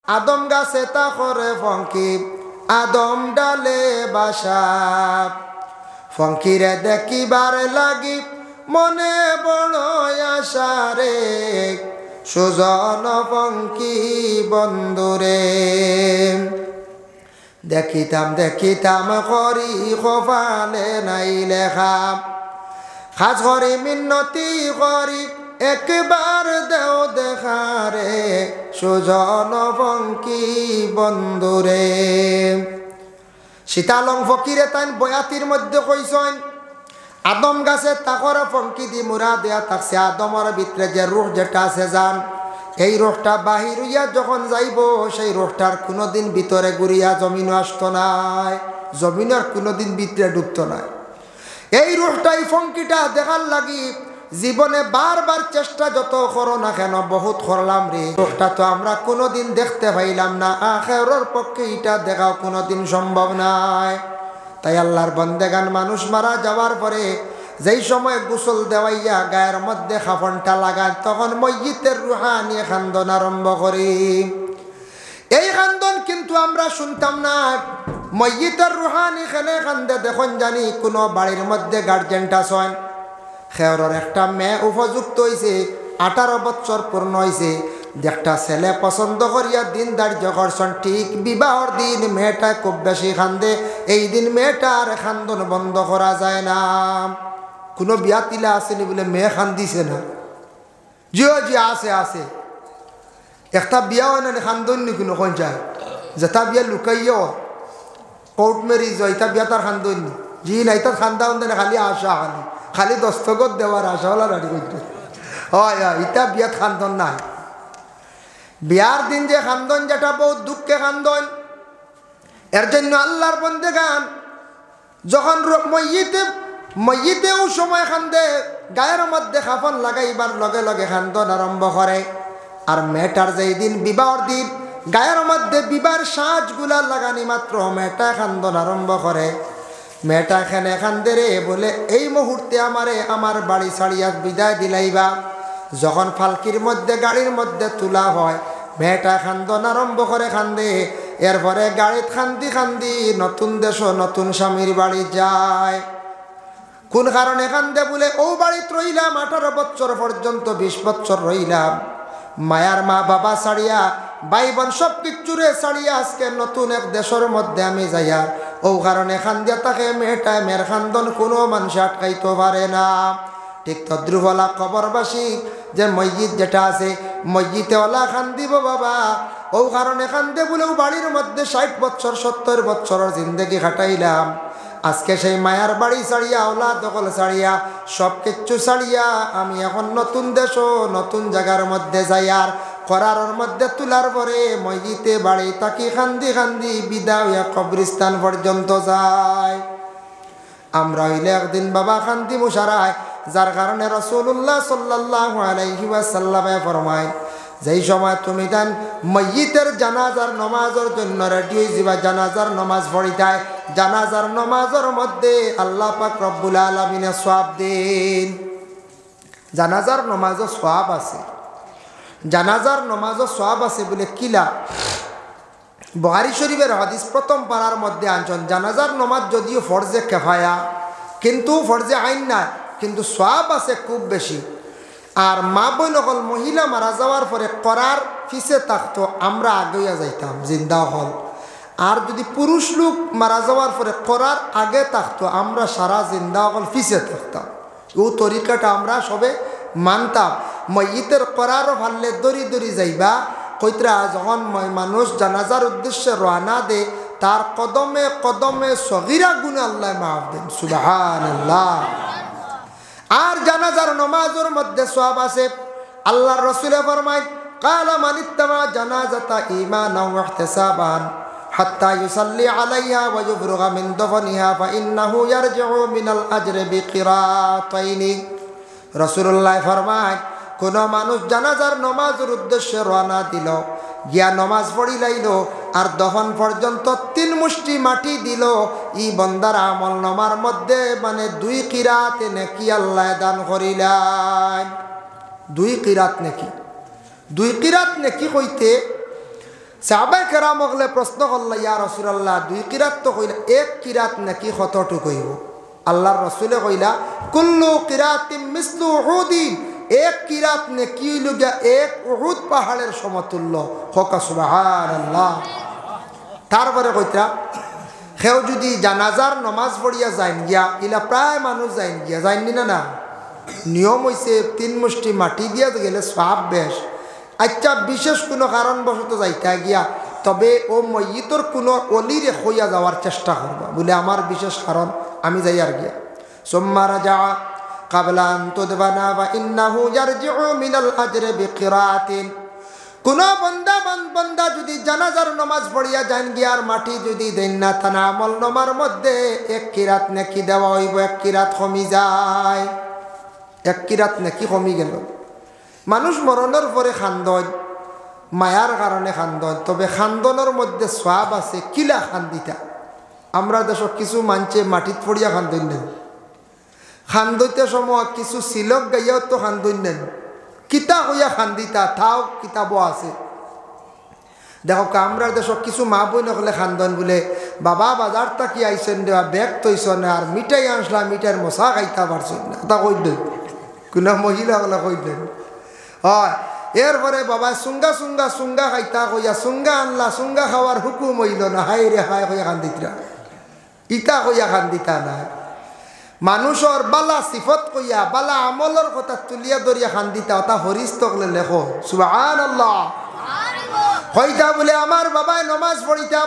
আদম গাছে তা করে ফঙ্কি আদম ডালে বাসা ফঙ্কিরে দেখিবার লাগি মনে বড় আশা রে সুজন ফঙ্কি বন্ধুরে দেখিতাম দেখিতাম করি কপালে নাই লেখা খাস করি মিন্নতি করি একবার দেও দেখারে সুজন ফঙ্কি বন্ধুরে সীতালং ফকিরে তাইন বয়াতির মধ্যে কইছেন আদম গাছে তাকর ফঙ্কি দি মুরা দেয়া থাকছে আদমর ভিতরে যে রুহ যেটা আছে যান এই রোহটা বাহির হইয়া যখন যাইব সেই রোহটার কোনোদিন ভিতরে ঘুরিয়া জমিনও আসতো নাই জমিনের কোনোদিন ভিতরে ঢুকতো না এই রোহটাই ফঙ্কিটা দেখার লাগি জীবনে বারবার চেষ্টা যত করো না কেন বহুত করলাম রে রোহটা তো আমরা কোনোদিন দেখতে পাইলাম না আখিরার পক্ষে এটা দেখাও কোনোদিন সম্ভব নাই তাই আল্লাহর বন্দেগান মানুষ মারা যাওয়ার পরে যেই সময় গোসল দেওয়াইয়া গায়ের মধ্যে খাফনটা লাগায় তখন ময়্যিতের রুহানি খান্দন আরম্ভ করি এই খান্দন কিন্তু আমরা শুনতাম না ময়্যিতের রুহানি খেলে খান্দে দেখুন জানি কোনো বাড়ির মধ্যে গার্জেনটা ছয় খেয়রের একটা মেয়ে উপযুক্ত হয়েছে 18 বছর পূর্ণ হয়েছে একটা ছেলে পছন্দ করিয়া দিন ধার্য করছেন ঠিক বিবাহর দিন মেয়েটা খুব বেশি খান্দে এই দিন মেয়েটার খান্দন বন্ধ করা যায় না কোনো বিয়া তিলা আসেনি বলে মেয়ে খান্দিছে না জিও জি আছে আছে একটা বিয়া হয় না খান্দন নি কোনো কোন যায় যেটা বিয়া লুকাইও কোর্ট ম্যারেজ হয় এটা বিয়া তার খান্দন নি জি নাই তার খান্দা হন খালি আশা খালি খালি দস্তখত দেওয়ার আশা হলা রাডি করতে হয় এটা বিয়াত খান্দন নাই বিয়ার দিন যে খান্দন যেটা বহুত দুঃখে খান্দন এর জন্য আল্লাহর বন্দেগান যখন ময়্যিতেও সময় খান্দে গায়ের মধ্যে খাফন লাগাইবার লগে লগে খান্দন আরম্ভ করে আর মেয়েটার যেই দিন বিবাহর দিন গায়ের মধ্যে বিবাহের সাজগুলা লাগানি মাত্র মেয়েটা খান্দন আরম্ভ করে মেয়েটা এখানে খান্দে রে বলে এই মুহূর্তে আমারে আমার বাড়ি ছাড়িয়া বিদায় দিলাইবা যখন ফালকির মধ্যে গাড়ির মধ্যে তোলা হয় মেয়েটা খান্দন আরম্ভ করে খান্দে এরপরে গাড়িত খান্দি খান্দি নতুন দেশ নতুন স্বামীর বাড়ি যায় কোন কারণে খান্দে বলে ও বাড়িতে রইলাম 18 বছর পর্যন্ত 20 বছর রইলাম মায়ার মা বাবা ছাড়িয়া ভাই বোন সব কিচ্ছুরে ছাড়িয়া আজকে নতুন এক দেশের মধ্যে আমি যাইয়া ও কারণে খান্দিয়া তাকে মেয়েটা মেয়ের খান্দন কোনো মানুষ আটকাইতে পারে না ঠিক তদ্রুপলা খবরবাসী যে মসজিদ যেটা আছে মসজিদে ওলা খান্দিব বাবা ও কারণে খান্দে বলেও বাড়ির মধ্যে 60 বছর 70 বছরের জিন্দগি কাটাইলাম আজকে সেই মায়ার বাড়ি ছাড়িয়া ওলা দখল ছাড়িয়া সব কিচ্ছু ছাড়িয়া আমি এখন নতুন দেশ নতুন জায়গার মধ্যে যাই আর করার মধ্যে তোলার পরে মসজিদে বাড়ি তাকি খান্দি খান্দি বিদায় হইয়া কবরস্থান পর্যন্ত যায় আমরা হইলে একদিন বাবা খান্দি মুশারায় যার কারণে রাসূলুল্লাহ সাল্লাল্লাহু আলাইহি ওয়াসাল্লামে ফরমায় যেই সময় তুমি তান ময়্যিতের জানাজার নামাজের জন্য রেডি হয়ে যাবা জানাজার নামাজ পড়িতায় জানাজার নামাজের মধ্যে আল্লাহ পাক রব্বুল আলামিনের সওয়াব দেন জানাজার নামাজের সওয়াব আছে জানাজার নামাজের সওয়াব আছে বলে কিলা বুখারী শরীফের হাদিস প্রথম পারার মধ্যে আনছেন জানাজার নামাজ যদিও ফরজে কিফায়া কিন্তু ফরজে আইন না কিন্তু সওয়াব আছে খুব বেশি আর মা বোন সকল মহিলা মারা যাওয়ার পরে করার পিছে থাকতো আমরা আগেইয়া যাইতাম জিন্দা হল আর যদি পুরুষ লোক মারা যাওয়ার পরে করার আগে থাকতো আমরা সারা জিন্দা হল পিছে থাকতাম ও তরিকাটা আমরা সবে মানতাম ময়্যিতের করারও ভাললে দড়ি দড়ি যাইবা কইতরা যখন মানুষ জানাজার উদ্দেশ্যে রওনা দে তার কদমে কদমে সগীরা গুনাহ আল্লাহ মাফ দেন সুবহানাল্লাহ আর জানাজার নামাজের মধ্যে সওয়াব আছে আল্লাহর রাসূল ফরমায় قال من اتبع جنازة إيمانا واحتسابا حتى يصلي عليها ويفرغ من دفنها فإنه يرجع من الأجر بقراطين রাসূলুল্লাহ ফরমায় কোন মানুষ জানাজার নামাজের উদ্দেশ্যে রওনা দিল গিয়া নামাজ পড়িলাইল আর দফন পর্যন্ত 3 মুষ্টি মাটি দিল এই বান্দার আমল নামার মধ্যে মানে 2 কিরাত নেকি আল্লাহ দান করিলেন 2 কিরাত নেকি 2 কিরাত নেকি কইতে সাহাবায়ে কেরাম হলে প্রশ্ন করল, ইয়া রাসূলুল্লাহ, 2 কিরাত তো কইলা, 1 কিরাত নাকি কতটুকু কইব? আল্লাহর রাসূলে কইলা, কুল্লু কিরাতিন মিসলু উহুদিন, 1 কিরাত নাকি লুগা 1 উহুদ পাহাড়ের সমতুল্য। হোকা সুবহানাল্লাহ। তারপরে কইতা, কেউ যদি জানাজার নমাজ পড়িয়া যাইন গিয়া, ইলা প্রায় মানুষ যাইন গিয়া, যাইনি না? না, নিয়ম হইছে 3 মুষ্টি মাটি দিয়া গেলে সওয়াব বেশ। আচ্ছা, বিশেষ কোনো কারণবশত যাইতা গিয়া, তবে ও ময়িতর কোনো অলিরে হইয়া যাওয়ার চেষ্টা করবা, বলে আমার বিশেষ কারণ, আমি যাই আর গিয়া। সুম্মা রাজা ক্বাবলা আন তুদবানা ওয়া ইন্নাহু ইয়ারজিউ মিনাল আজরি বিকিরাতিন। কোন বান্দা যদি জানাজার নামাজ পড়িয়া যান গিয়া আর মাটি যদি দেন না, তানা আমল নামার মধ্যে 1 কিরাত নেকি দেওয়া হইব, 1 কিরাত কমি যায়, 1 কিরাত নেকি কমি গেল। মানুষ মরণের পরে খান্দন, মায়ার কারণে খান্দন, তবে খান্দনের মধ্যে সওয়াব আছে। কিলা খান্দিতা? আমরা দেশত কিছু মানছে মাটিত পড়িয়া খান্দন নেন, খান্দইতে সময় কিছু সিলক গাইয়াও তো খান্দন নেন। কিতা হইয়া খান্দিতা তাও কিতাবও আছে। দেখো, আমরা দেশত কিছু মা বই নকলে খান্দন বলে, বাবা বাজার তাকি আইসেন দেওয়া ব্যাগ তৈছ না, আর মিঠাই আনসলা, মিঠাইয়ের মশা খাইতা পারছেন না, তা কই দেন। কোনো মহিলা হলে কই দেন, হয় এরপরে বাবা সুঙ্গা সুঙ্গা সুঙ্গা খাইতা কইয়া সুঙ্গা আনলা, সুঙ্গা খাওয়ার হুকুম হইল না, হাই রে হাই হইয়া খান্দিতরা, ইতা কইয়া খান্দিতা না। মানুষের বালা সিফত কইয়া, বালা আমলের কথা তুলিয়া ধরিয়া খান্দিতা, তা হরিস তকলে লেখো সুবহানাল্লাহ। হইতা বলে আমার বাবায় নমাজ পড়িতা,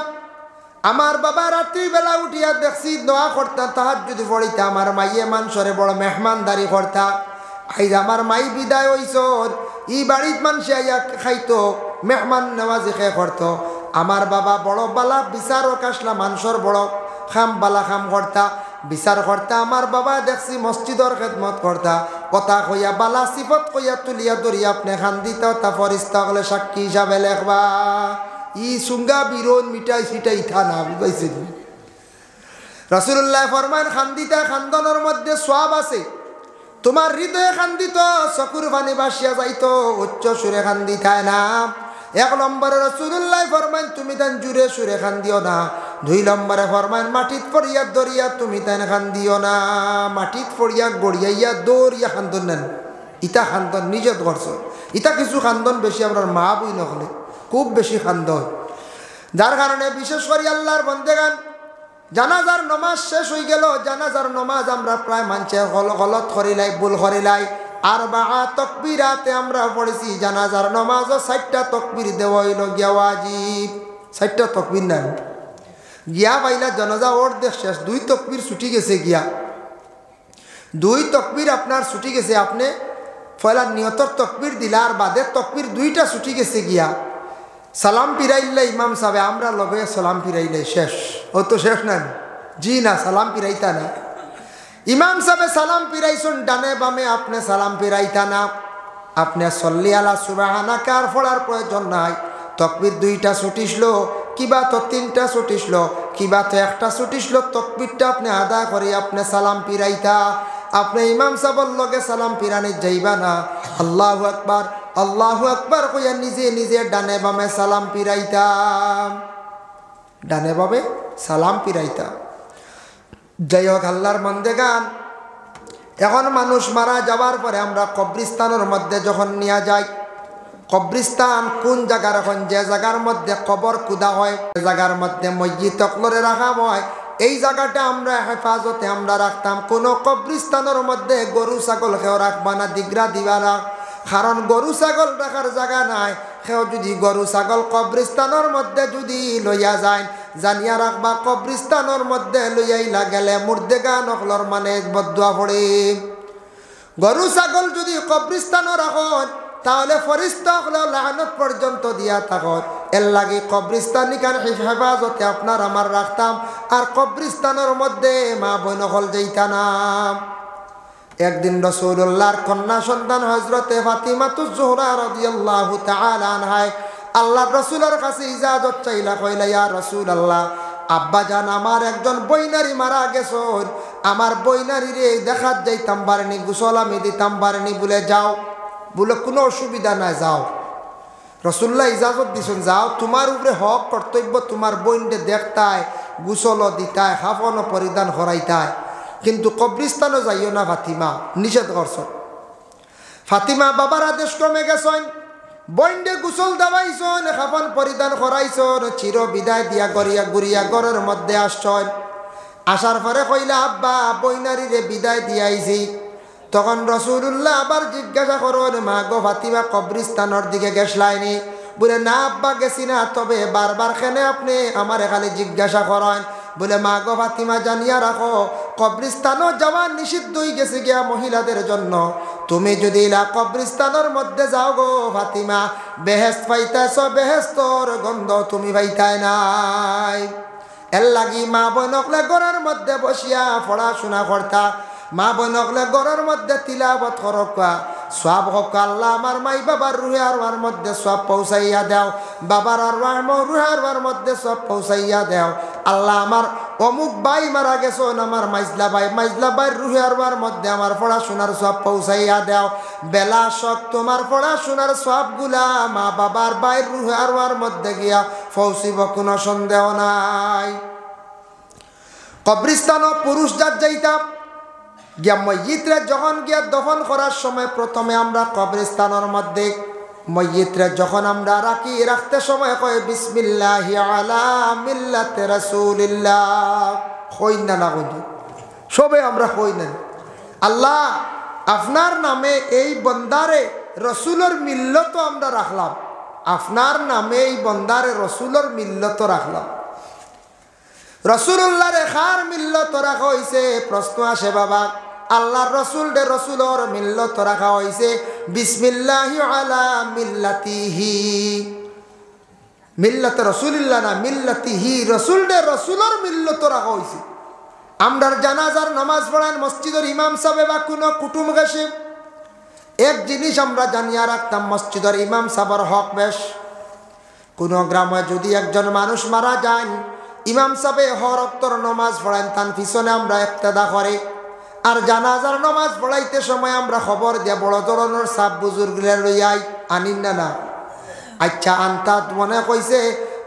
আমার বাবা রাত্রিবেলা উঠিয়া দেখছি দোয়া করতা, তাহাজ্জুদ পড়িতা, আমার মাইয়ে মানুষরে বড় মেহমানদারি করতা। আইজ আমার মাই বিদায় হইছর, ই বাড়িত মানুষে আইয়া খাইতো, মেহমান নেওয়াজি খেয়ে করতো। আমার বাবা বড় বালা বিচারক আসলা, মানুষের বড় খাম বালা খাম করতা, বিচার করতা। আমার বাবা দেখছি মসজিদর খেদমত করতা, কথা কইয়া বালা সিফত কইয়া তুলিয়া ধরিয়া আপনি খান দিতা, তা ফরিস্তা হলে সাক্ষী হিসাবে লেখবা। ই সুঙ্গা বিরোন মিঠাই সিটাই ইথা না, বুঝাইছে? রাসূলুল্লাহ ফরমান, খান্দিতা খান্দনের মধ্যে সওয়াব আছে। তোমার হৃদয়ে খান্দিত, চকুর পানি বাসিয়া যাইতো, উচ্চ সুরে খান্দিতায় না। 1 নম্বরে রাসূলুল্লাহ ফরমান, তুমি তান জুরে সুরে খান্দিও না। 2 নম্বরে ফরমান, মাটিত পড়িয়া দরিয়া তুমি তান খান্দিও না। মাটিত পড়িয়া গড়িয়াইয়া দৌড়িয়া খান্দন নেন, ইটা খান্দন নিজে করছ। ইটা কিছু খান্দন বেশি আমরা মা বই নকলে খুব বেশি খান্দন, যার কারণে বিশেষ করে আল্লাহর বন্দেগান, জানাজার নমাজ শেষ হয়ে গেল। জানাজার নমাজ আমরা প্রায় মানছে গলত করিলাই, ভুল করিলাই। 4 তাকবীরাতে আমরা পড়েছি, জানাজার নমাজও 4টা তাকবীর দেওয়া হইল গিয়া ওয়াজিব। 4টা তাকবীর নাই গিয়া পাইলা জানাজা অর্ধেক শেষ, 2 তাকবীর ছুটি গেছে গিয়া, 2 তাকবীর আপনার ছুটি গেছে। আপনি পয়লা নিয়তর তাকবীর দিলা, আর বাদের তাকবীর 2টা ছুটি গেছে গিয়া। সালাম পিরাইলে ইমাম সাহেব, আমরা লগে সালাম পিরাইলে শেষ, ও তো শেষ না? জি না, সালাম পিরাইতা না। ইমাম সাহেব সালাম পিরাইছুন ডানে বামে, আপনি সালাম পিরাইতা না। আপনি সল্লি আলা সুবহানাকা আর পড়ার প্রয়োজন নাই। তাকবীর 2টা ছুটিছিল, কিবা তো 3টা ছুটিছিল, কিবা তো 1টা ছুটিছিল। তাকবীরটা আপনি আদা করে আপনি সালাম পিরাইতা। আপনি ইমাম সাহেবের লগে সালাম পিরানি যাইবা না। আল্লাহু আকবার আল্লাহু আকবার কইয়া নিজে নিজে ডানে বামে সালাম পিরাইতাম, ডানে বামে সালাম পিরাইতাম। যাই হোক, আল্লাহর বন্দেগান, এখন মানুষ মারা যাওয়ার পরে আমরা কবরস্থানের মধ্যে যখন নিয়ে যাই, কবরস্থান কোন জায়গার, এখন যে জায়গার মধ্যে কবর কুদা হয়, জায়গার মধ্যে মসজিদ তকলরে রাখা হয়, এই জায়গাটা আমরা হেফাজতে আমরা রাখতাম। কোনো কবরস্থানের মধ্যে গরু ছাগল কেউ রাখবা না, দিগরা দিবা না, কারণ গরু ছাগল রাখার জায়গা নাই। কেউ যদি গরু ছাগল কবরস্থানের মধ্যে যদি লইয়া যায়, জানিয়া রাখবা কবরস্থানের মধ্যে লইয়াইলা গেলে মুর্দেগা নকলর মানে বদুয়া পড়ে। গরু ছাগল যদি কবরস্থানও রাখন, তাহলে ফরিস্তা হলেও লাহানত পর্যন্ত দিয়া থাকত। এর লাগে কবরস্থান নিকান হেফাজতে আপনার আমার রাখতাম, আর কবরস্থানের মধ্যে মা বোন হল যাইতা না। একদিন রাসূলুল্লাহর কন্যা সন্তান হযরতে ফাতিমাতুজ জোহরা রাদিয়াল্লাহু তাআলা আনহা আল্লাহর রাসূলের কাছে ইজাজত চাইলা, কইলা, ইয়া রাসূলুল্লাহ, আব্বা জান আমার একজন বইনারি মারা গেছন, আমার বইনারি রে দেখাত যাইতাম পারেনি, গোসল আমি দিতাম পারেনি, বলে যাও, বলে কোনো অসুবিধা নাই, যাও। রসুল্লাহ ইজাজত দিছেন যাও তোমার উপরে হক কর্তব্য তোমার বোনকে দেখতায় গোসল দিতায় হাফন পরিধান করাইতায় কিন্তু কবরিস্তানও যাইও না ফাতিমা নিষেধ করছেন ফাতিমা বাবার আদেশ ক্রমে গেছেন বইন্ডে গোসল দেওয়াইছন হাফন পরিধান করাইছন চির বিদায় দিয়া গড়িয়া গুড়িয়া ঘরের মধ্যে আসছেন আসার পরে কইলা আব্বা বইনারিরে বিদায় দিয়াইছি তখন রসুল্লাহ আবার জিজ্ঞাসা করেন মা গো ফাতিমা কবরিস্তানের দিকে গেছলাইনি বলে না আব্বা গেছি না তবে বারবার খেনে আপনি আমার খালি জিজ্ঞাসা করেন বলে মা গো ফাতিমা জানিয়া রাখো কবরিস্তানও যাওয়া নিষিদ্ধ হয়ে গেছে গিয়া মহিলাদের জন্য তুমি যদি কবরিস্তানের মধ্যে যাও গো ফাতিমা বেহেস্ত পাইতেছ বেহেস্তর গন্ধ তুমি পাইতাই নাই এর লাগি মা বোনকলে ঘরের মধ্যে বসিয়া পড়াশোনা করতা মা বোনকলে ঘরের মধ্যে তিলাবত করকা সব হক আল্লাহ আমার মাই বাবার রুহে আরওয়ার মধ্যে সব পৌঁছাইয়া দাও বাবার রুহে আরওয়ার মধ্যে সব পৌঁছাইয়া দাও আল্লাহ আমার অমুক ভাই মারা গেছেন আমার মাইজলা ভাই রুহে আরওয়ার মধ্যে আমার পড়াশোনার সব পৌঁছাইয়া দাও বেলা শখ তোমার পড়াশোনার সবগুলা মা বাবার ভাই রুহে আরওয়ার মধ্যে গিয়া পৌঁছিব কোনো সন্দেহ নাই কবরিস্তানও পুরুষ জাত যাইতাম গিয়া মসজিদরে যখন গিয়া দফন করার সময় প্রথমে আমরা কবরস্থানের মধ্যে মসজিদরে যখন আমরা রাখতে সময় কয় বিসমিল্লাহি আলা মিল্লাতে রাসূলিল্লাহ কই না না কই সবে আমরা কই না আল্লাহ আপনার নামে এই বন্দারে রসুলের মিল্লত আমরা রাখলাম আপনার নামে এই বন্দারে রসুলের মিল্লত রাখলাম রসুল্লাহ রেখার মিল্লত রাখা হয়েছে প্রশ্ন আসে বাবা আল্লাহর রসুল দে রসুলর মিল্লত রাখা হয়েছে বিসমিল্লাহি আলা মিল্লাতিহি মিল্লাত রসুলিল্লাহ না মিল্লাতিহি রসুল দে রসুলর মিল্লত রাখা হয়েছে আমরার জানাজার নামাজ পড়ান মসজিদের ইমাম সাহেব বা কোনো কুটুম গেছে এক জিনিস আমরা জানিয়া রাখতাম মসজিদের ইমাম সাহেবের হক বেশ কোনো গ্রামে যদি একজন মানুষ মারা যান ইমাম সাহেব হরক্তর নমাজ পড়ান তার পিছনে আমরা ইক্তেদা করি আর জানাজার নমাজ পড়াইতে সময় আমরা খবর দিয়া বড় ধরনের সাপ বুজুর্গরা লইয়াই আনিন না না আচ্ছা আনতাত মনে কইছে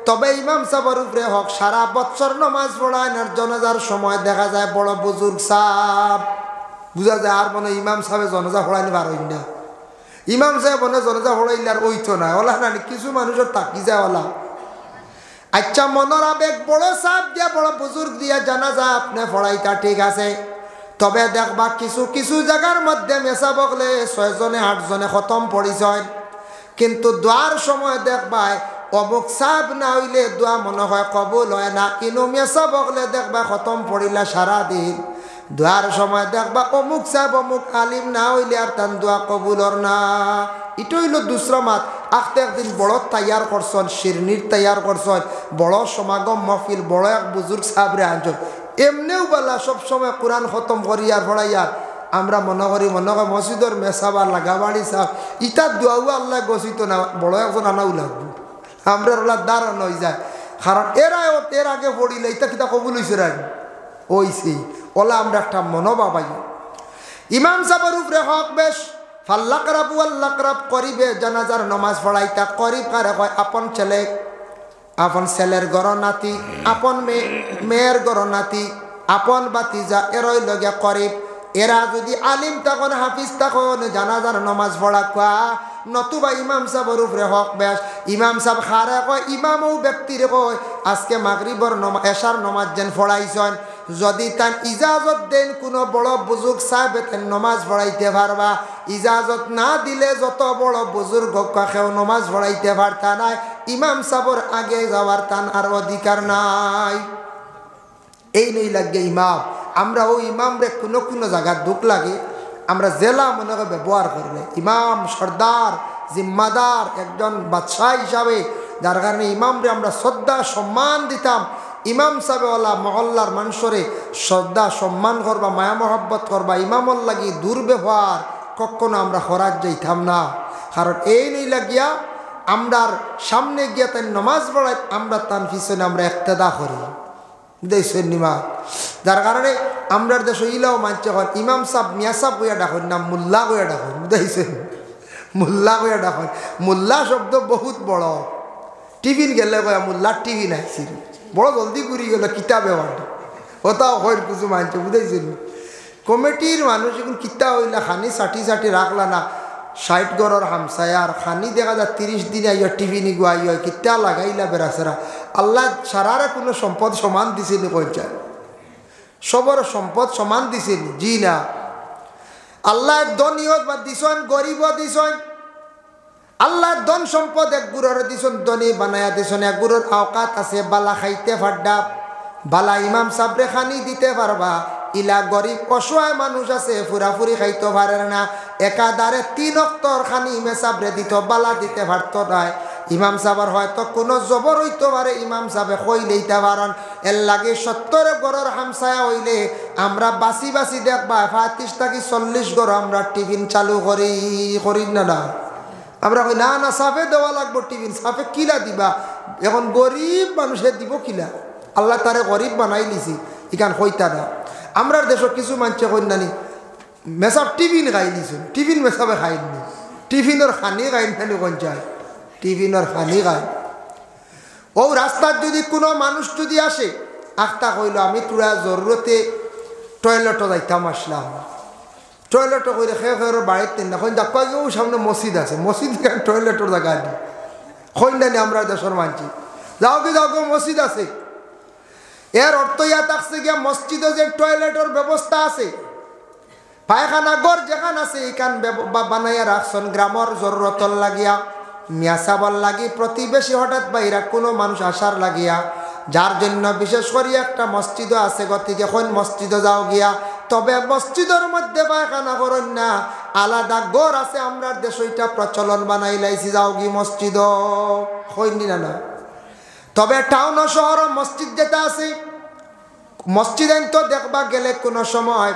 তবে ইমাম সাহেবের উপরে হক সারা বছর নমাজ পড়ান আর জানাজার সময় দেখা যায় বড় বুজুর্গ সাপ বুঝা যায় আর মনে ইমাম সাহেব জানাজা পড়াইনি পারইন না ইমাম সাহেব মনে জানাজা পড়াইলে আর ওইতো না ওলা না কিছু মানুষের তাকি যায় ওলা আচ্ছা মনের আবেগ বড় সাপ দিয়া বড় বুজুর্গ দিয়া জানাজা আপনি পড়াইতা ঠিক আছে তবে দেখবা কিছু কিছু জায়গার মধ্যে মেসা বকলে 6 জনে 8 জনে খতম পড়িছেন কিন্তু দোয়ার সময় দেখবা অমুক সাপ না হইলে দোয়া মনে হয় কবুল হয় না কিন্তু মেসা বকলে দেখবা খতম পড়িলা সারাদিন দোয়ার সময় দেখবা অমুক সাপ অমুক আলিম না হইলে আর তার দোয়া কবুলর না এটা হইল দুসরা মাত আখতে একদিন বড় তৈয়ার করছেন শিরনির তৈয়ার করছেন বড় সমাগম মহফিল বড় এক বুজুর্গ সাহেবরে আনছেন এমনিও বলা সবসময় কোরআন খতম করিয়ার পড়াইয়ার আমরা মনে করি মসজিদের মেসাবার লাগাবাড়ি সাহ ইটার দোয়াও আল্লাহ গছিত না বড় একজন আনাও লাগবে আমরা ওলা দাঁড়ান হয়ে যায় কারণ এর আগে পড়িলে ইটা কিতা কবুল হয়েছে রাখ ওইসি ওলা আমরা একটা মনোভাবাই ইমাম সাহেবের উপরে হক বেশ ফাল্লাকরাবু আল্লাকরাব করিবে জানাজার নমাজ পড়াইতা করিব কারে কয় আপন ছেলে আপন ছেলের গর নাতি আপন মেয়ের গর নাতি আপন বাতিজা এরই লগে করিব এরা যদি আলিম তখন হাফিজ তখন জানাজার নমাজ পড়া কোয়া নতুবা ইমাম সাহেবের উপরে হক বেশ ইমাম সাহেব খারে কয় ইমামও ব্যক্তিরে কয় আজকে মাগরিবর এশার নমাজ যেন পড়াইছেন যদি তান ইজাজত দেন কোনো বড় বুজুর্গ সাহেব তেন নমাজ পড়াইতে পারবা ইজাজত না দিলে যত বড় বুজুর্গ কাকেও নমাজ পড়াইতে পারতা নাই ইমাম সাহেবের আগে যাওয়ার তান আর অধিকার নাই এই নই লাগে ইমাম আমরা ওই ইমাম রে কোনো কোনো জায়গা দুঃখ লাগে আমরা জেলা মনে করে ব্যবহার করলে ইমাম সর্দার জিম্মাদার একজন বাদশাহ হিসাবে যার কারণে ইমাম রে আমরা শ্রদ্ধা সম্মান দিতাম ইমাম সাহেবওয়ালা মহল্লার মানুষরে শ্রদ্ধা সম্মান করবা মায়া মহব্বত করবা ইমামর লাগি দুর্ব্যবহার কখনো আমরা খরাজ যাইতাম না কারণ এই নই লাগিয়া আমরার সামনে গিয়া তাই নমাজ পড়াই আমরা তার পিছনে আমরা ইক্তেদা করি দেখছেন নিমা যার কারণে আমরার দেশ ইলাও মানছে ইমাম সাহেব মিয়া সাহেব গইয়া ডাকুন না মোল্লা গইয়া ডাকুন দেখছেন মোল্লা কয়া ডাকেন মোল্লা শব্দ বহুত বড় টিফিন গেলে কয়া মোল্লার টিফিন আইছিল বড় জলদি ঘুরি গেল কিতাব ব্যাপারটা ওটাও হয় কিছু মানছে বুঝাইছিল কমিটির মানুষ এখন কিতা হইলা খানি ষাটি রাখলা না 60 গড়ের হামসায়ার খানি দেখা যায় 30 দিন আইয়া টিফিন গুয়াই হয় কিতা লাগাইলা বেড়াছেরা আল্লাহ সারারে কোনো সম্পদ সমান দিছিল কইছে সবর সম্পদ সমান দিছিল জি না আল্লাহ ধনীও বা দিছেন গরিব দিছেন আল্লাহ ধন সম্পদ এক গুরুর দিছেন ধনী বানায়া দিছেন এক গুরুর আওকাত আছে বালা খাইতে ফাড্ডা বালা ইমাম সাবরে খানি দিতে পারবা ইলা গরিব অসহায় মানুষ আছে ফুরাফুরি খাইতে পারে না একাধারে 3 অক্তর খানি ইমে সাবরে দিত বালা দিতে পারত নাই ইমাম সাহেবের হয়তো কোনো জবর হইতে পারে ইমাম সাহেবে কইলেইতে পারেন এর লাগে 70 গড়ের হামসায়া হইলে আমরা বাসি বাসি দেখবা 35 থেকে 40 গড় আমরা টিফিন চালু করি না আমরা কই না না সাফে দেওয়া লাগবো টিফিন সাফে কিলা দিবা এখন গরিব মানুষের দিব কিলা আল্লাহ তারে গরিব বানাই লিছি ইখান হইতা না আমরা দেশ কিছু মানুষে কন্যানি মেসাব টিফিন খাই দিছো টিফিন মেসাবে খাইনি টিফিনের খানি খাই নানি কোন চায় টিফিনের খানি খাই ও রাস্তার যদি কোনো মানুষ যদি আসে আখতা কইল আমি তোরা জরুরতে টয়লেটও যাইতাম আসলাম টয়লেটও কইলে খেয়ে বাড়িতে না কইন দেখবা ও সামনে মসজিদ আছে মসজিদ টয়লেটের জায়গা নেই কইনানি আমরা দেশের মানছি যাও কি মসজিদ আছে এর অর্থ ইয়া থাকছে গিয়া মসজিদে যে টয়লেটের ব্যবস্থা আছে পায়খানা ঘর যেখান আছে এখান বানাইয়া রাখছেন গ্রামের জরুরতর লাগিয়া মিয়াসাবল লাগি প্রতিবেশী হঠাৎ বাইরা কোনো মানুষ আসার লাগিয়া যার জন্য বিশেষ করে একটা মসজিদও আছে গতিকে কোন মসজিদে যাও গিয়া তবে মসজিদের মধ্যে পায়খানা করেন না আলাদা ঘর আছে আমরা দেশ ওইটা প্রচলন বানাই লাইছি যাও গি মসজিদ হইনি না তবে টাউন ও শহর মসজিদ যেটা আছে মসজিদ তো দেখবা গেলে কোনো সময়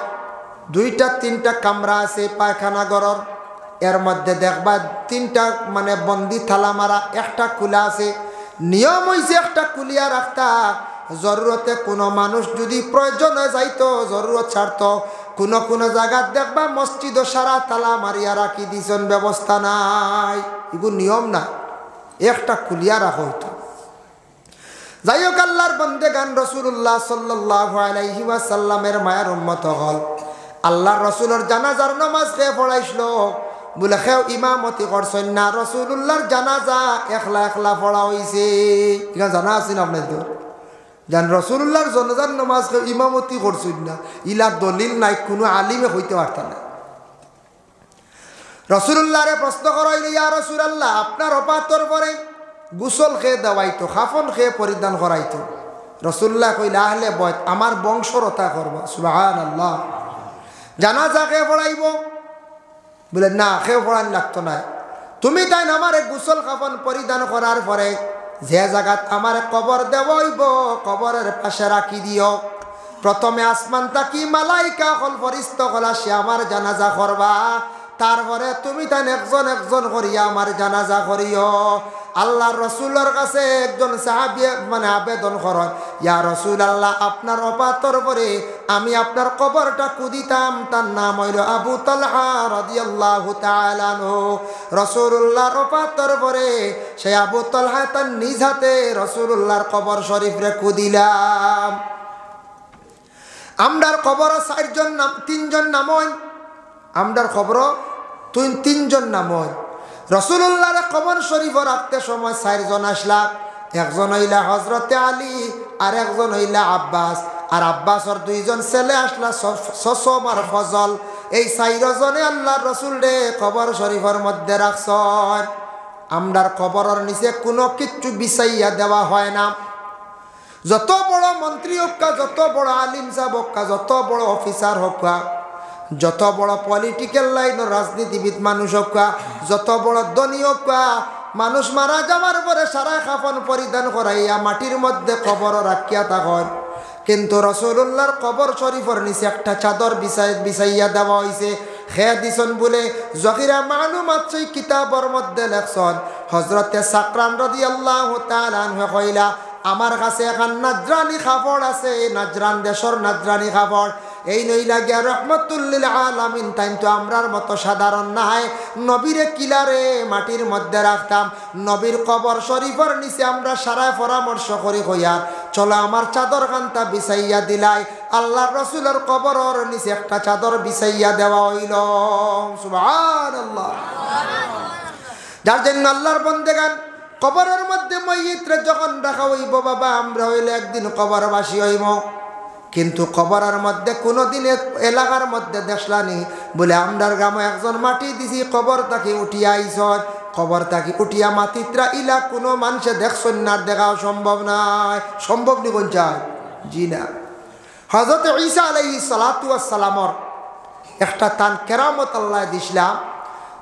2টা 3টা কামরা আছে পায়খানা ঘরের এর মধ্যে দেখবা 3টা মানে বন্দি থালা মারা একটা খোলা আছে নিয়ম হইছে একটা খুলিয়া রাখতা জরুরতে কোনো মানুষ যদি প্রয়োজনে যাইতো জরুরত ছাড়তো কোনো জায়গা দেখবা মসজিদ সারা তালা মারিয়া রাখি দিছেন ব্যবস্থা নাই এগুলো নিয়ম না একটা খুলিয়া রাখা হইতো যাই হোক আল্লাহর বন্দেগান রাসূলুল্লাহ সাল্লাল্লাহু আলাইহি ওয়াসাল্লামের মায়ের উম্মত হল আল্লাহর রাসূলের জানাজার নামাজ কে পড়াইছিল বলে কেউ ইমামতি করছেন না রাসূলুল্লাহর জানাজা একলা পড়া হইছে এটা জানা আছেন আপনাদের জান রাসূলুল্লাহর জানাজার নামাজ কেউ ইমামতি করছেন না ইলা দলিল নাই কোনো আলিমে হইতে পারত না রাসূলুল্লাহরে প্রশ্ন করাইলে ইয়া রাসূলুল্লাহ আপনার ওফাতর পরে গোসল খেয়ে দেওয়াইতো খাফন খেয়ে পরিধান করাইতো রাসূলুল্লাহ কইলা আহলে বয়ত আমার বংশরতা করবা সুবহানাল্লাহ জানাজা কে পড়াইব বলে না কেউ পড়ান লাগতো না তুমি তাই আমার গোসল খাফন পরিধান করার পরে যে জায়গাত আমার কবর দেওয়াইব কবরের পাশে রাখি দিও প্রথমে আসমান তাকি মালাইকা হল ফরিস্ত হলা সে আমার জানাজা করবা তারপরে তুমি তাই একজন করিয়া আমার জানাজা করিও আল্লাহর রাসূলের কাছে একজন সাহাবী মানে আবেদন করেন ইয়া রাসূলুল্লাহ আপনার ওফাতর পরে আমি আপনার কবরটা কুদিতাম তার নাম হইল আবু তালহা রাদিয়াল্লাহু তাআলা আনহু রাসূলুল্লাহর ওফাতর পরে সেই আবু তালহা তার নিজ হাতে রাসূলুল্লাহর কবর শরীফরে কুদিলাম আমরার কবর 3জন নাম আমরার খবর তুই 3জন নাম রাসূলুল্লাহর কবর শরীফ রাখতে সময় 4জন আসলা একজন হইলা হযরতে আলী আর একজন হইলা আব্বাস আর আব্বাসর 2জন ছেলে আসলা সসম আর ফজল এই 4জনে আল্লাহর রাসূল রে কবর শরীফের মধ্যে রাখছেন আমরার কবরের নিচে কোনো কিছু বিছাইয়া দেওয়া হয় না যত বড় মন্ত্রী হোক যত বড় আলিম সাহেব হোক যত বড় অফিসার হোক যত বড় পলিটিক্যাল লাইন রাজনীতিবিদ মানুষ হোক যত বড় ধনী হোক মানুষ মারা যাওয়ার পরে সারা কাফন পরিধান করাইয়া মাটির মধ্যে কবর রাখিয়া থাকেন কিন্তু রাসূলুল্লাহর কবর শরীফের নিচে একটা চাদর বিছাইয়া দেওয়া হয়েছে খেয়া দিছেন বলে জহিরা মালুমাত সেই কিতাবের মধ্যে লেখছেন হযরতে সাকরান রাদিয়াল্লাহু তাআলা আনহু কইলা আমার কাছে এখন নাজরানি কাপড় আছে নাজরান দেশের নাজরানি কাপড় এই নইলা গিয়া রহমতুল লিল আলামিন। তাই তো আমরার মতো সাধারণ নাই, নবীরে কিলারে মাটির মধ্যে রাখতাম, নবীর কবর শরীফের নিচে আমরা সারায় পরামর্শ করি কইয়ার চলো আমার চাদর খানটা বিছাইয়া দিলাই। আল্লাহর রাসূলের কবরের নিচে একটা চাদর বিছাইয়া দেওয়া হইল। সুবহানাল্লাহ। যার জন্য আল্লাহর বান্দাগান কবরের মধ্যে মইয়িতরে যখন রাখা হইব বাবা, আমরা হইলে একদিন কবরবাসী হইব। কিন্তু কবরের মধ্যে কোনোদিন এলাকার মধ্যে দেখলানি বলে আমরার গ্রামে একজন মাটি দিছি কবর তাকে উঠিয়া আইস, কবর তাকে উঠিয়া মাটিত্রা ইলা কোনো মানুষে দেখছেন না, দেখাও সম্ভব নাই। সম্ভব নি কোন চায়? জি না। হযরত ঈসা আলাইহিস সালাতু ওয়াস সালামর একটা তান কেরামত আল্লাহ দিছিলাম,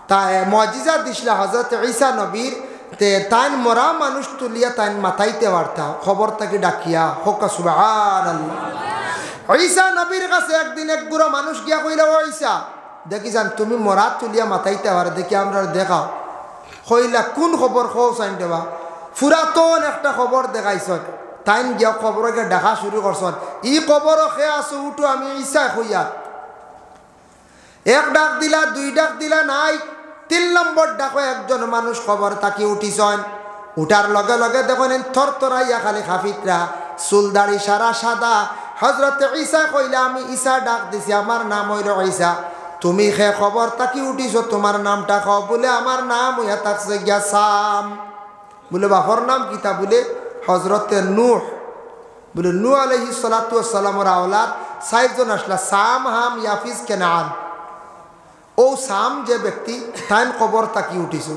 তাই মুজিজা দিছিলা হযরত ঈসা নবীর। তে তাইন মরা মানুষ তুলিয়া তাইন মাথাইতে পারতা, খবর তাকে ডাকিয়া হোক সুবহানাল্লাহ। ঈসা নবীর কাছে একদিন এক বুড়ো মানুষ গিয়া কইলা, ও ঈসা দেখিসান তুমি মরা তুলিয়া মাথাইতে পারে, দেখি আমরা দেখাও। কইলা কোন খবর খোঁজ আইন দেবা? পুরাতন একটা খবর দেখাইছ। তাইন গিয়া খবরকে দেখা শুরু করছেন, ই খবর খে আছো উঠো, আমি ঈসা কইয়া। এক ডাক দিলা, দুই ডাক দিলা, নাই। 3 নম্বর ডাকো একজন মানুষ খবর তাকি উঠিছেন। উঠার লগে লগে দেখেন থরথরাইয়া খালি খাফিতরা, চুল দাড়ি সারা সাদা। হযরত ঈসা কইলা, আমি ঈসা ডাক দিছি, আমার নাম হইল ঈসা। তুমি খে খবর তাকি উঠিছ, তোমার নামটা খাও। বলে আমার নাম হইয়া থাকছে গিয়া সাম। বলে বাপর নাম কিতা? বলে হযরতে নূহ। বলে নূহ আলাইহিস সালাতু ওয়াস সালামের আওলাদ 4 জন আসলা, সাম, হাম, ইয়াফিজ, কেনান। ও সাম যে ব্যক্তি তাইন কবর তাকি উঠিছ।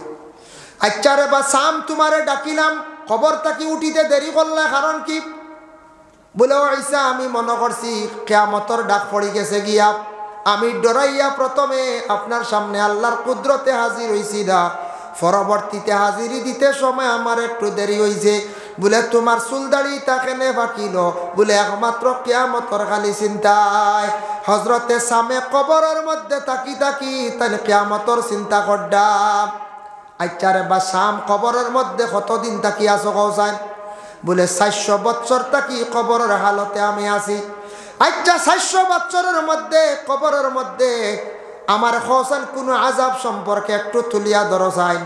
আচ্ছা রে বা সাম, তোমারে ডাকিলাম, কবর তাকি উঠিতে দেরি করলে কারণ কি? বলে ও ঈসা, আমি মনে করছি কিয়ামতের ডাক পড়ে গেছে গিয়া, আমি ডরাইয়া প্রথমে আপনার সামনে আল্লাহর কুদরতে হাজির হইছি না, পরবর্তীতে হাজিরি দিতে সময় আমার একটু দেরি হইছে। বলে তোমার চুলদাড়ি তাকেনে ফাঁকিল? বলে একমাত্র কিয়ামতের খালি চিন্তায়। হযরতে সামে কবরের মধ্যে তাকি তাকি তাই কিয়ামতের চিন্তা করডাম। আচ্ছা রে বা সাম, কবরের মধ্যে কতদিন তাকি আছো কওসান? বলে 400 বছর তাকি কবরের হালতে আমি আছি। আচ্ছা 400 বছরের মধ্যে কবরের মধ্যে আমার কওসান কোন আযাব সম্পর্কে একটু তুলিয়া ধরসাইন,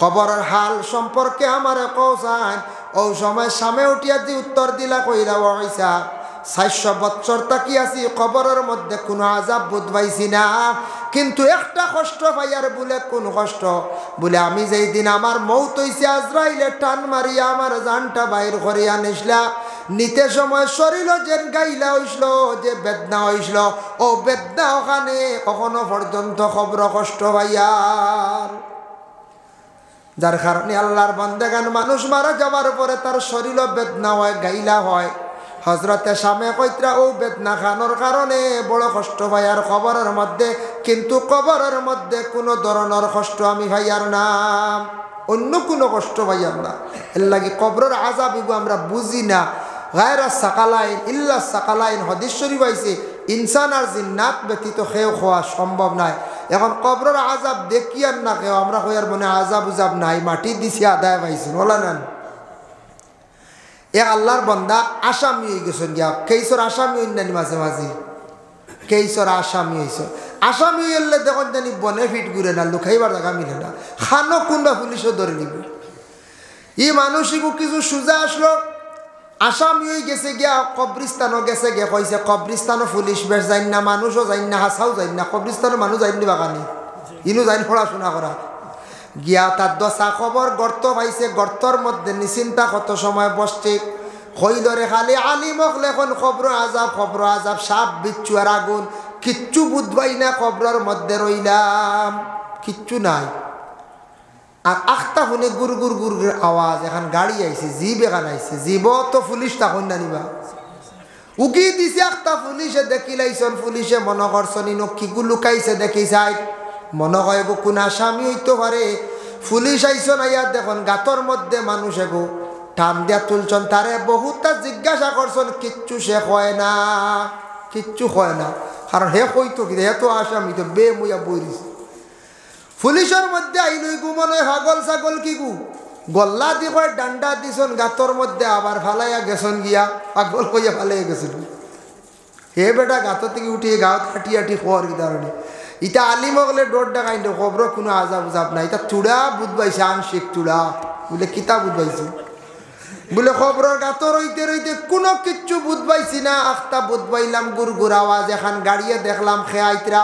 কবরের হাল সম্পর্কে আমার কওসান। ও সময় সামনে উঠিয়া দি উত্তর দিলা, কইলা ও ঈসা 400 বছর তাকি আছি, কবরের মধ্যে কোনো আযাব বোধ পাইছি না, কিন্তু একটা কষ্ট পাইয়ার। বলে কোন কষ্ট? বলে আমি যেই দিন আমার মৌত হইছে, আজরাইলে টান মারিয়া আমার জানটা বাইর করিয়া নিসলা, নিতে সময় শরীর যে গাইলা হইছিল, যে বেদনা হইছিল, ও বেদনা ওখানে কখনো পর্যন্ত খবর কষ্ট পাইয়ার। যার কারণে আল্লাহর বান্দাগান মানুষ মারা যাওয়ার পরে তার শরীর বেদনা হয়, গাইলা হয়। হযরতে সামে কইত্রা ও বেদনা খানোর কারণে বড় কষ্ট পাইয়ার কবরের মধ্যে, কিন্তু কবরের মধ্যে কোনো ধরনের কষ্ট আমি ভাইয়ার না, অন্য কোনো কষ্ট ভাইয়ার না। এর লাগি কবরের আযাব আমরা বুঝি না। গায়রা সাকালাইন ইল্লা সাকালাইন হাদিস শরীফ আইছে, ইনসান আর জিন্নাত ব্যতীত খেয়ে খাওয়া সম্ভব নাই। এখন কবরের আযাব দেখি আর না কেউ আমরা কইয়ার মনে আযাব উজাব নাই, মাটি দিছি আদায় পাইছি বলা না। এ আল্লাহর বান্দা আসামি হয়ে গেছেন গিয়া, কেইসর আসামি হইনানি মাঝে মাঝে, কেইসর আসামি হয়েছ। আসামি হইলে দেখুন জানি বনেফিট ঘুরে না, লুকাইবার জায়গা মিলে না, খানো কুন্ডা পুলিশও ধরে নিব। ই মানুষিকও কিছু সোজা আসলো, আসামি হয়ে গেছে গিয়া, কবরিস্তানও গেছে গিয়া, কইছে কবরিস্তানও পুলিশ বেশ যাই না, মানুষও যাই না, হাসাও যাই না, কবরিস্তানও মানুষ যাই নি বাগানি, ইনু যাই পড়াশোনা করা গিয়া। তার দশা খবর গর্ত পাইছে, গর্তর মধ্যে নিশ্চিন্তা কত সময় বসছে। কইলরে খালি আলিমক লেখন খবর আজাব, সাপ বিচ্ছু আর আগুন, কিচ্ছু বুঝবাই না। কবরের মধ্যে রইলাম, কিচ্ছু নাই। আর আখতা শুনে গুর গুর গুর গুর আওয়াজ, এখন গাড়ি আইছে, জিপ এখান আইছে, জীব তো পুলিশ তখন জানিবা উকি দিছে। আখতা পুলিশে দেখিলাইছন, পুলিশে মনে করছন ইনো কিগু লুকাইছে দেখি চাই, মনে হয় গো কোন আসামি হইতে পারে। পুলিশ আইসন, আইয়া দেখুন গাতর মধ্যে মানুষ এগো টান দিয়া তুলছন, তারে বহুতটা জিজ্ঞাসা করছন, কিচ্ছু সে কয় না, কিচ্ছু কয় না। কারণ হে কইতো কি, হে তো আসামি, তো বে মুইয়া বইরিস। পুলিশের মধ্যে আইনই গু মনে হাগল ছাগল কি গু গল্লা দি কয় ডান্ডা দিছন গাতর মধ্যে, আবার ফালাইয়া গেছন গিয়া, পাগল কইয়া ফালাইয়া গেছিল। হে বেটা গাত থেকে উঠিয়ে গাঁত হাঁটি হাঁটি খোয়ার কি ধরনের ইটা আলিম হলে ডোর ডাকাই খবর কোনো আজাব উজাব নাই এটা চূড়া বুধবাইছে আংশিক চূড়া বলে কিতা বুধবাইছে বলে খবরের গাত রইতে রইতে কোনো কিচ্ছু বুধবাইছি না আখতা বুধবাইলাম গুড় গুড় আওয়াজ এখন গাড়িয়ে দেখলাম খেয়াইতরা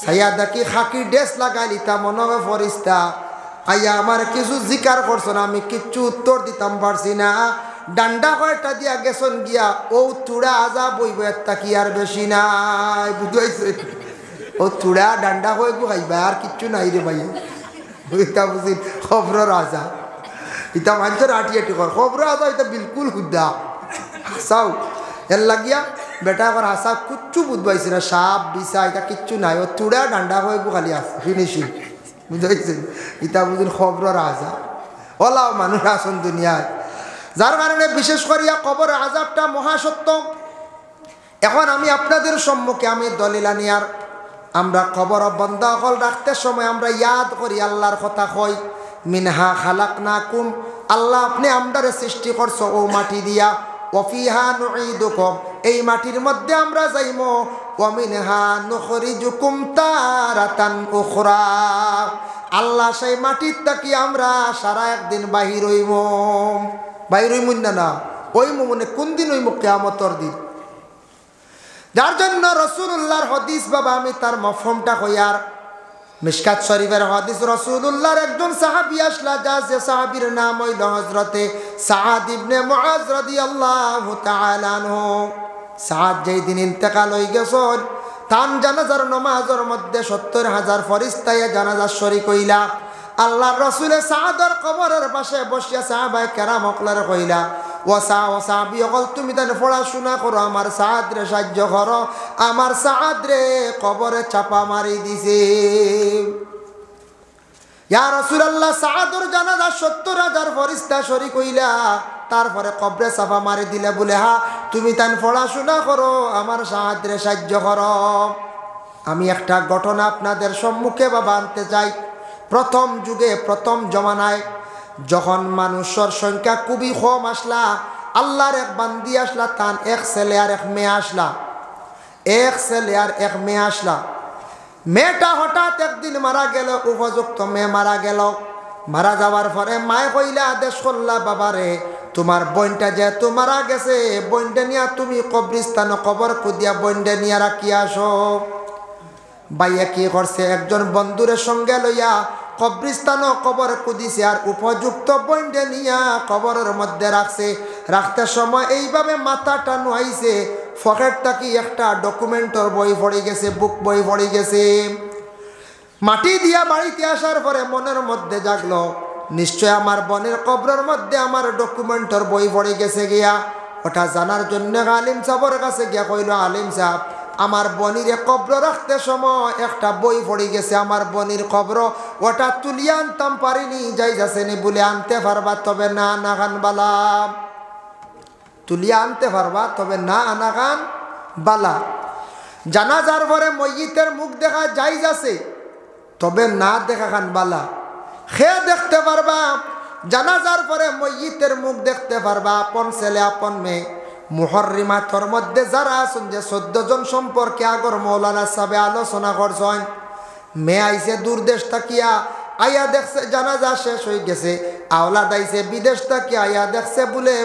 ছায়া দেখি খাকি ড্রেস লাগাইল ইতা মনে হয় ফরিস্তা আইয়া আমার কিছু জিকার করছো না আমি কিচ্ছু উত্তর দিতাম পারছি না ডান্ডা কয়টা দিয়া গেছন গিয়া ও চূড়া আজা বইব একটা কি আর বেশি নাই বুঝাইছে ও চূড়া ডান্ডা হয়ে গু খাইবা আর কিচ্ছু নাই রে ভাই ইতা বুঝি খবরের আজা ইতা মানুষের আটি আটি কর খবর আজা এটা বিলকুল হুদ্দা হাসাও এর লাগিয়া বেটা এখন হাসা কিচ্ছু বুঝবাইছে না সাপ বিছা এটা কিচ্ছু নাই ও চূড়া ডান্ডা হয়ে গু খালি আছে ফিনিশিং বুঝাইছে ইতা বুঝুন খবরের আজা ওলাও মানুষ আসন দুনিয়ায় যার কারণে বিশেষ করিয়া কবরের আযাবটা মহাসত্য এখন আমি আপনাদের সম্মুখে আমি দলিল আনিয়ার আমরা কবর বন্ধ হল রাখতে সময় আমরা ইয়াদ করি আল্লাহর কথা কই মিনহা খালাকনাকুম আল্লাহ আপনি আমরারে সৃষ্টি করছো ও মাটি দিয়া ওয়াফিহা নুঈদুকুম এই মাটির মধ্যে আমরা যাইমো ওয়া মিনহা নুখরিজুকুম তারাতান উখরা আল্লাহ সেই মাটির থাকি আমরা সারা একদিন বাহির হইব বাইর হইমুন না ওই মনে কোন দিন হইব কিয়ামতের দিন যার জন্য রাসূলুল্লাহর হাদিস বাবা আমি তার মফহুমটা কইয়ার মিশকাত শরীফের হাদিস রাসূলুল্লাহর একজন সাহাবী আসলা যে সাহাবীর নাম হইল হযরতে সাআদ ইবনে মুআজ রাদিয়াল্লাহু তাআলা আনহু সাআদ যেই দিন ইন্তেকাল হই গেছেন তান জানাজার নামাজের মধ্যে ৭০,০০০ ফেরেশতা জানাজার শরীক হইলা আল্লাহর রাসূলে সাআদের কবরের পাশে বসিয়া সাহাবায়ে কেরাম হকলারে কইলা ও সাহাবী হল তুমি তার পড়াশোনা করো আমার সাআদ রে সাহায্য করো আমার সাআদ রে কবরে চাপা মারি দিছে ইয়া রাসূলুল্লাহ সাআদের জানাজা ৭০,০০০ ফেরেশতা শরীক হইলা তারপরে কবরে চাপা মারি দিলে বলে হা তুমি তার পড়াশোনা করো আমার সাআদ রে সাহায্য করো আমি একটা ঘটনা আপনাদের সম্মুখে বাবা আনতে চাই প্রথম যুগে প্রথম জমানায় যখন মানুষের সংখ্যা খুবই কম আসলা আল্লাহর এক বান্দি আসলা তান এক ছেলে আর এক মেয়ে আসলা এক ছেলে আর এক মেয়ে আসলা মেয়েটা হঠাৎ একদিন মারা গেল উপযুক্ত মেয়ে মারা গেল মারা যাওয়ার পরে মায়ে কইলা আদেশ করলা বাবারে তোমার বোনটা যেহেতু মারা গেছে বোনটা নিয়া তুমি কবরস্থানে কবর খুদিয়া বোনটা নিয়া রাখি আসো ভাইয়া কি করছে একজন বন্ধুরের সঙ্গে লইয়া কবরস্থান কবর কুদিছে আর উপযুক্ত বইন্ডে নিয়া কবরের মধ্যে রাখছে রাখতে সময় এইভাবে মাথাটা নুয়াইছে পকেট থাকি একটা ডকুমেন্টর বই পড়ে গেছে বুক বই পড়ে গেছে মাটি দিয়া বাড়িতে আসার পরে মনের মধ্যে জাগলো নিশ্চয় আমার বোনের কবরের মধ্যে আমার ডকুমেন্টর বই পড়ে গেছে গিয়া ওটা জানার জন্য আলিম সাহেবের কাছে গিয়া কইল আলিম সাহেব আমার বনিরে কবর রাখতে সময় একটা বই পড়ে গেছে আমার বনির কবর ওটা তুলিয়ে আনতাম পারিনি যাই যাচ্ছেনি বলে আনতে পারবা তবে না আনাগান বালা তুলিয়ে আনতে পারবা তবে না আনাগান বালা জানাজার পরে ময়িতের মুখ দেখা যাই যাচ্ছে তবে না দেখা খান বালা খে দেখতে পারবা জানাজার পরে ময়িতের মুখ দেখতে পারবা আপন ছেলে আপন মেয়ে মুহররিমাতর মধ্যে যারা আছেন যে 14 জন সম্পর্কে আগর মৌলানা সাহেব আলোচনা করছেন মেয়ে আইছে দূর দেশ থাকিয়া আয়া দেখছে জানাজা শেষ হয়ে গেছে আওলাদ আইছে বিদেশ থাকিয়া আয়া দেখছে বলে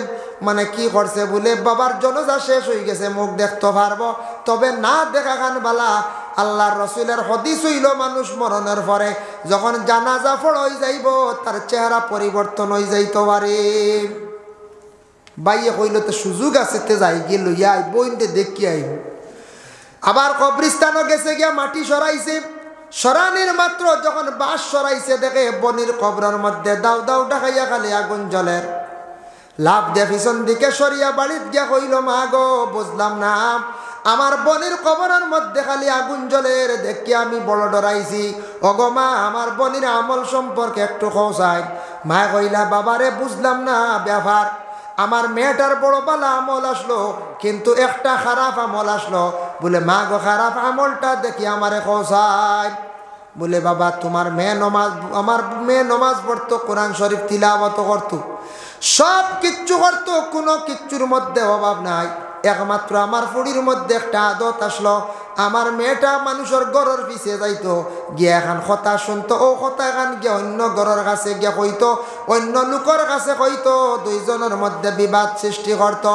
মানে কি করছে বলে বাবার জানাজা শেষ হয়ে গেছে মুখ দেখতে পারবো তবে না দেখা খান বালা আল্লাহর রাসূলের হাদিস হইল মানুষ মরণের পরে যখন জানাজা পড়াই যাইব তার চেহারা পরিবর্তন হয়ে যাইতে পারে বাইয়ে কইল তো সুযোগ আছে তে যাই গিয়ে লইয়া বইনতে দেখি আইব আবার কবরস্থানও গেছে গিয়া মাটি সরাইছে সরানির মাত্র যখন বাঁশ সরাইছে দেখে বনির কবরের মধ্যে দাউ দাউ ডাকাইয়া খালি আগুন জ্বলের লাভ দিয়ে পিছন দিকে সরিয়া বাড়িত গিয়া কইল মা গো বুঝলাম না আমার বনির কবরের মধ্যে খালি আগুন জ্বলের দেখি আমি বড় ডরাইছি ওগো মা আমার বনির আমল সম্পর্কে একটু খোঁজাই মা কইলা বাবারে বুঝলাম না ব্যাপার আমার মেয়েটার বড় বালা আমল আসলো কিন্তু একটা খারাপ আমল আসলো বলে মা গো খারাপ আমলটা দেখি আমারে খোঁজাই বলে বাবা তোমার মেয়ে নমাজ আমার মেয়ে নমাজ পড়তো কোরআন শরীফ তিলাওয়াত করতো সব কিচ্ছু করতো কোনো কিচ্ছুর মধ্যে অভাব নাই একমাত্র আমার ফুড়ির মধ্যে একটা আদত আসলো, আমার মেয়েটা মানুষের গরর পিছে যাইতো, গিয়া এখন কথা শুনতো, ও কথা এখন গিয়া অন্য গরর কাছে গিয়া কইতো, অন্য লোকের কাছে কইতো, দুইজনের মধ্যে বিবাদ সৃষ্টি করতো।